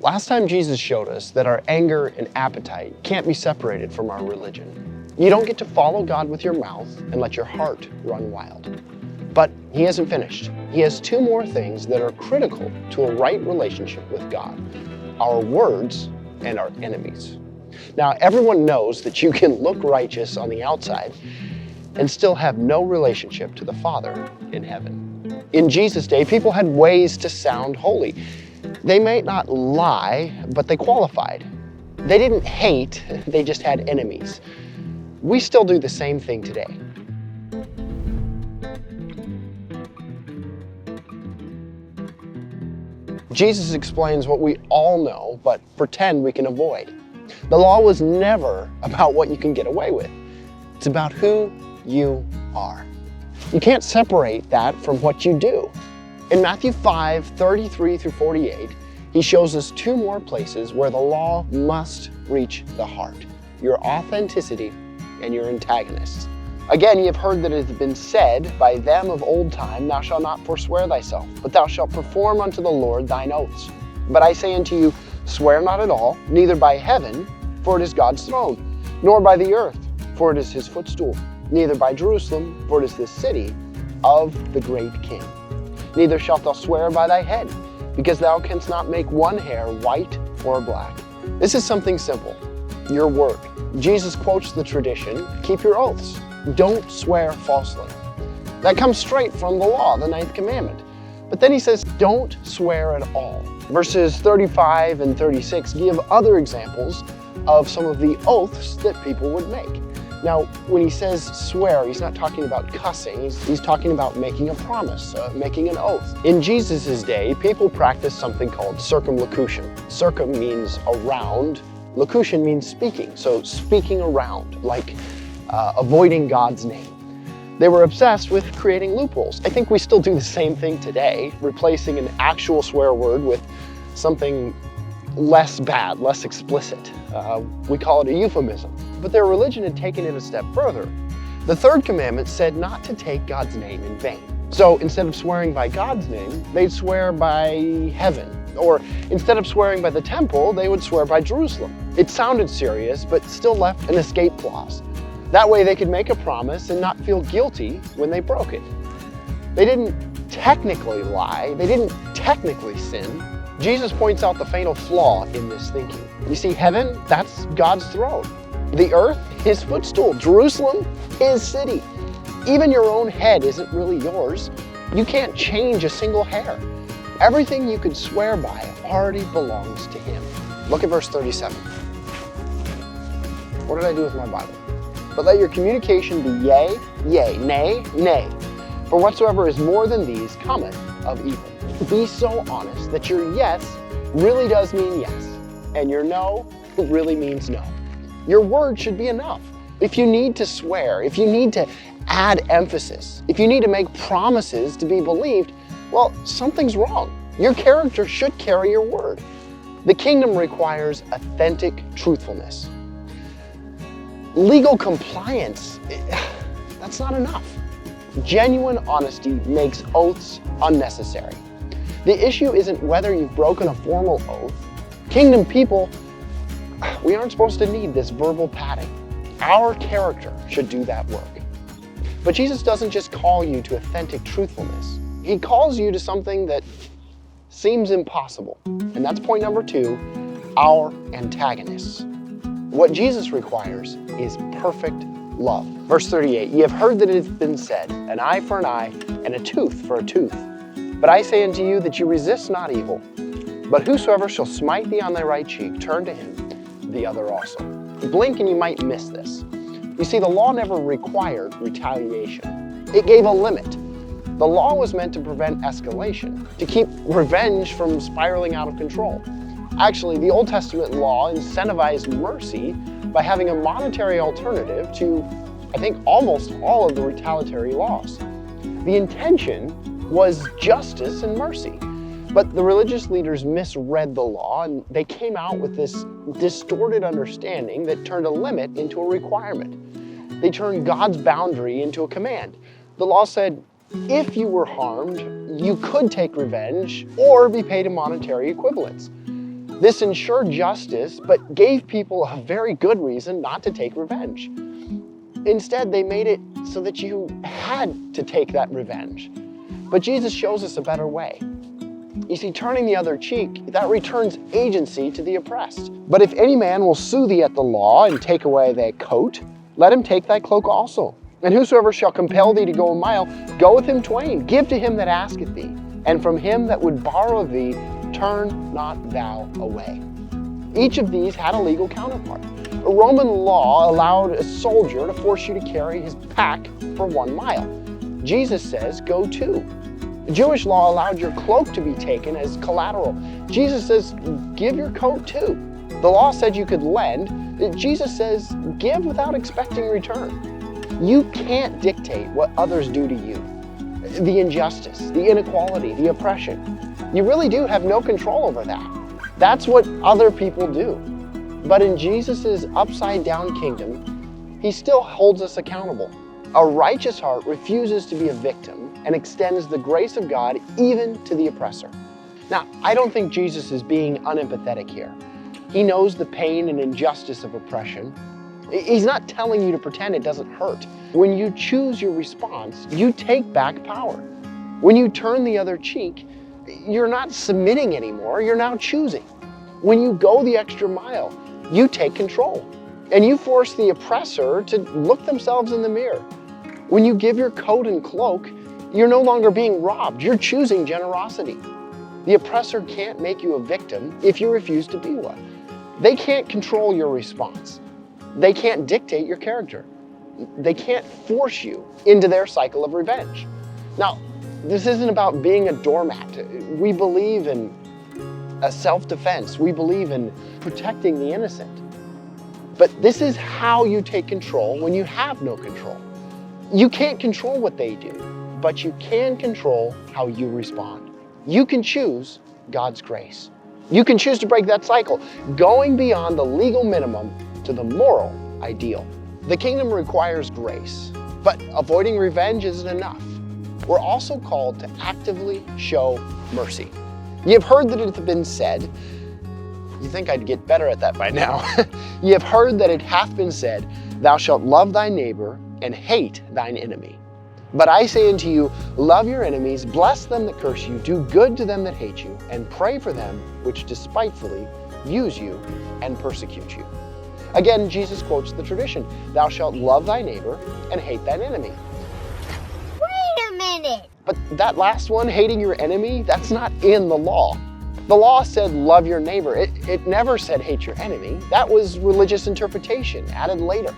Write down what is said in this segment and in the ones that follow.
Last time Jesus showed us that our anger and appetite can't be separated from our religion. You don't get to follow God with your mouth and let your heart run wild. But he hasn't finished. He has two more things that are critical to a right relationship with God: our words and our enemies. Now, everyone knows that you can look righteous on the outside and still have no relationship to the Father in heaven. In Jesus' day, people had ways to sound holy. They might not lie, but they qualified. They didn't hate, they just had enemies. We still do the same thing today. Jesus explains what we all know, but pretend we can avoid. The law was never about what you can get away with. It's about who you are. You can't separate that from what you do. In Matthew 5:33-48, he shows us two more places where the law must reach the heart: your authenticity and your antagonists. Again, ye have heard that it hath been said by them of old time, Thou shalt not forswear thyself, but thou shalt perform unto the Lord thine oaths. But I say unto you, swear not at all, neither by heaven, for it is God's throne, nor by the earth, for it is his footstool, neither by Jerusalem, for it is the city of the great King. Neither shalt thou swear by thy head, because thou canst not make one hair white or black. This is something simple: your word. Jesus quotes the tradition, keep your oaths. Don't swear falsely. That comes straight from the law, the 9th commandment. But then he says, don't swear at all. Verses 35 and 36 give other examples of some of the oaths that people would make. Now, when he says swear, he's not talking about cussing. He's talking about making a promise, making an oath. In Jesus' day, people practiced something called circumlocution. Circum means around. Locution means speaking. So speaking around, like avoiding God's name. They were obsessed with creating loopholes. I think we still do the same thing today, replacing an actual swear word with something less bad, less explicit. We call it a euphemism. But their religion had taken it a step further. The 3rd commandment said not to take God's name in vain. So instead of swearing by God's name, they'd swear by heaven. Or instead of swearing by the temple, they would swear by Jerusalem. It sounded serious, but still left an escape clause. That way they could make a promise and not feel guilty when they broke it. They didn't technically lie. They didn't technically sin. Jesus points out the fatal flaw in this thinking. You see, heaven, that's God's throne. The earth, his footstool. Jerusalem, his city. Even your own head isn't really yours. You can't change a single hair. Everything you could swear by already belongs to him. Look at verse 37. What did I do with my Bible? But let your communication be yea, yea, nay, nay. For whatsoever is more than these cometh of evil. Be so honest that your yes really does mean yes, and your no really means no. Your word should be enough. If you need to swear, if you need to add emphasis, if you need to make promises to be believed, well, something's wrong. Your character should carry your word. The kingdom requires authentic truthfulness. Legal compliance, that's not enough. Genuine honesty makes oaths unnecessary. The issue isn't whether you've broken a formal oath. Kingdom people, we aren't supposed to need this verbal padding. Our character should do that work. But Jesus doesn't just call you to authentic truthfulness. He calls you to something that seems impossible. And that's point number 2, our antagonists. What Jesus requires is perfect love. Verse 38, ye have heard that it hath been said, an eye for an eye, and a tooth for a tooth. But I say unto you that you resist not evil, but whosoever shall smite thee on thy right cheek, turn to him the other also. Blink and you might miss this. You see, the law never required retaliation. It gave a limit. The law was meant to prevent escalation, to keep revenge from spiraling out of control. Actually, the Old Testament law incentivized mercy by having a monetary alternative to, I think, almost all of the retaliatory laws. The intention was justice and mercy. But the religious leaders misread the law, and they came out with this distorted understanding that turned a limit into a requirement. They turned God's boundary into a command. The law said, if you were harmed, you could take revenge or be paid a monetary equivalence. This ensured justice, but gave people a very good reason not to take revenge. Instead, they made it so that you had to take that revenge. But Jesus shows us a better way. You see, turning the other cheek, that returns agency to the oppressed. But if any man will sue thee at the law and take away thy coat, let him take thy cloak also. And whosoever shall compel thee to go a mile, go with him twain. Give to him that asketh thee, and from him that would borrow of thee, turn not thou away. Each of these had a legal counterpart. A Roman law allowed a soldier to force you to carry his pack for 1 mile. Jesus says, go 2. The Jewish law allowed your cloak to be taken as collateral. Jesus says, give your coat too. The law said you could lend. Jesus says, give without expecting return. You can't dictate what others do to you. The injustice, the inequality, the oppression. You really do have no control over that. That's what other people do. But in Jesus' upside-down kingdom, he still holds us accountable. A righteous heart refuses to be a victim and extends the grace of God even to the oppressor. Now, I don't think Jesus is being unempathetic here. He knows the pain and injustice of oppression. He's not telling you to pretend it doesn't hurt. When you choose your response, you take back power. When you turn the other cheek, you're not submitting anymore, you're now choosing. When you go the extra mile, you take control. And you force the oppressor to look themselves in the mirror. When you give your coat and cloak, you're no longer being robbed, you're choosing generosity. The oppressor can't make you a victim if you refuse to be one. They can't control your response. They can't dictate your character. They can't force you into their cycle of revenge. Now, this isn't about being a doormat. We believe in a self-defense. We believe in protecting the innocent. But this is how you take control when you have no control. You can't control what they do, but you can control how you respond. You can choose God's grace. You can choose to break that cycle, going beyond the legal minimum to the moral ideal. The kingdom requires grace, but avoiding revenge isn't enough. We're also called to actively show mercy. You've heard that it hath been said, you think I'd get better at that by now. Ye have heard that it hath been said, thou shalt love thy neighbor and hate thine enemy. But I say unto you, love your enemies, bless them that curse you, do good to them that hate you, and pray for them which despitefully use you and persecute you. Again, Jesus quotes the tradition, thou shalt love thy neighbor and hate thine enemy. Wait a minute! But that last one, hating your enemy, that's not in the law. The law said love your neighbor. It never said hate your enemy. That was religious interpretation added later.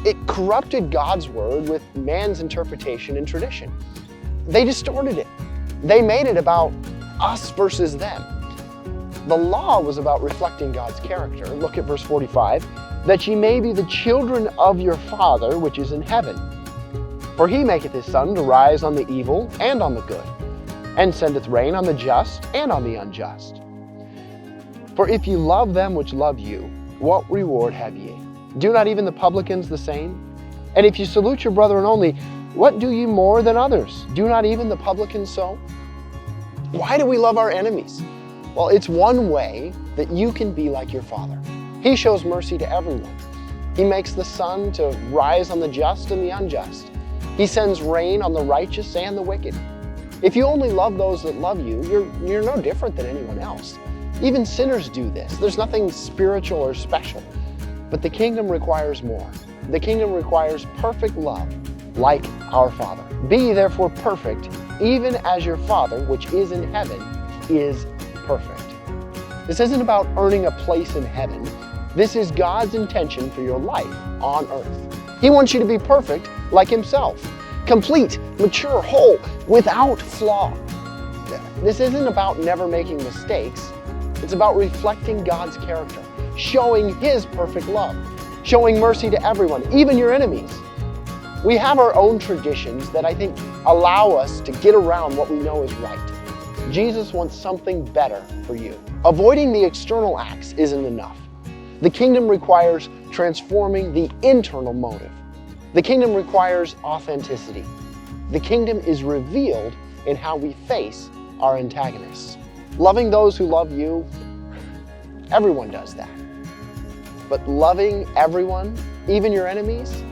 It corrupted God's word with man's interpretation and tradition. They distorted it. They made it about us versus them. The law was about reflecting God's character. Look at verse 45. That ye may be the children of your Father which is in heaven. For he maketh his sun to rise on the evil and on the good, and sendeth rain on the just and on the unjust. For if ye love them which love you, what reward have ye? Do not even the publicans the same? And if you salute your brethren only, what do ye more than others? Do not even the publicans so? Why do we love our enemies? Well, it's one way that you can be like your Father. He shows mercy to everyone. He makes the sun to rise on the just and the unjust. He sends rain on the righteous and the wicked. If you only love those that love you, you're no different than anyone else. Even sinners do this. There's nothing spiritual or special. But the kingdom requires more. The kingdom requires perfect love, like our Father. Be ye therefore perfect, even as your Father, which is in heaven, is perfect. This isn't about earning a place in heaven. This is God's intention for your life on earth. He wants you to be perfect like himself. Complete, mature, whole, without flaw. This isn't about never making mistakes. It's about reflecting God's character, showing his perfect love, showing mercy to everyone, even your enemies. We have our own traditions that I think allow us to get around what we know is right. Jesus wants something better for you. Avoiding the external acts isn't enough. The kingdom requires transforming the internal motive. The kingdom requires authenticity. The kingdom is revealed in how we face our antagonists. Loving those who love you, Everyone does that. But loving everyone, even your enemies,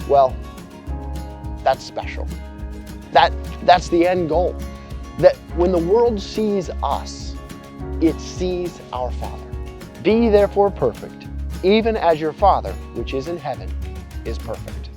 well, that's special. That's the end goal. That when the world sees us, it sees our Father. Be therefore perfect, even as your Father, which is in heaven, is perfect.